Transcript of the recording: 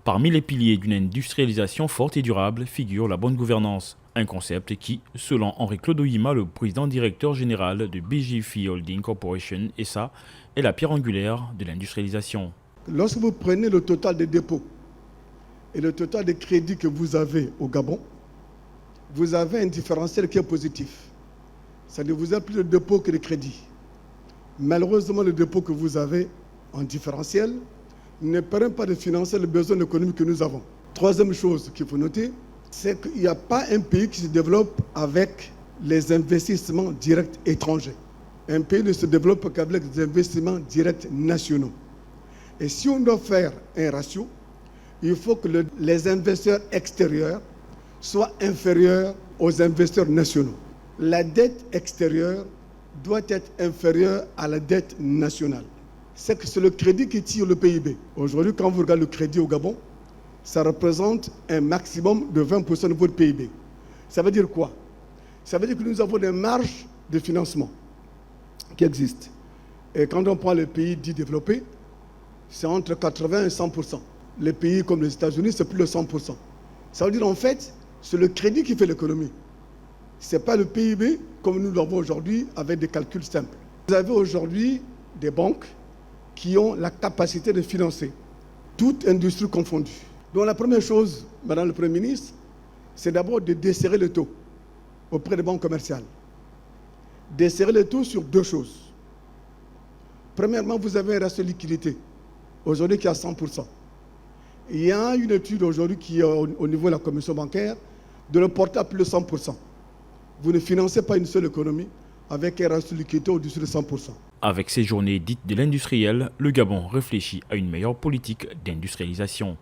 Parmi les piliers d'une industrialisation forte et durable figure la bonne gouvernance, un concept qui, selon Henri-Claude Oyima, le président directeur général de BGFI Holding Corporation, SA, est la pierre angulaire de l'industrialisation. Lorsque vous prenez le total des dépôts et le total des crédits que vous avez au Gabon, vous avez un différentiel qui est positif. C'est-à-dire que vous avez plus de dépôts que de crédits. Malheureusement, le dépôt que vous avez en différentiel ne permet pas de financer les besoins économiques que nous avons. Troisième chose qu'il faut noter, c'est qu'il n'y a pas un pays qui se développe avec les investissements directs étrangers. Un pays ne se développe qu'avec des investissements directs nationaux. Et si on doit faire un ratio, il faut que les investisseurs extérieurs soient inférieurs aux investisseurs nationaux. La dette extérieure doit être inférieure à la dette nationale. C'est le crédit qui tire le PIB. Aujourd'hui, quand vous regardez le crédit au Gabon, ça représente un maximum de 20% de votre PIB. Ça veut dire quoi? Ça veut dire que nous avons des marges de financement qui existent. Et quand on prend les pays dits développés, c'est entre 80 et 100%. Les pays comme les États-Unis, c'est plus de 100%. Ça veut dire en fait, c'est le crédit qui fait l'économie. Ce n'est pas le PIB comme nous l'avons aujourd'hui avec des calculs simples. Vous avez aujourd'hui des banques qui ont la capacité de financer toute industrie confondue. Donc la première chose, Madame le Premier ministre, c'est d'abord de desserrer le taux auprès des banques commerciales. Desserrer le taux sur deux choses. Premièrement, vous avez un ratio de liquidité, aujourd'hui qui est à 100%. Il y a une étude aujourd'hui qui est au niveau de la commission bancaire de le porter à plus de 100%. Vous ne financez pas une seule économie avec un ratio de liquidité au-dessus de 100%. Avec ces journées dites de l'industriel, le Gabon réfléchit à une meilleure politique d'industrialisation.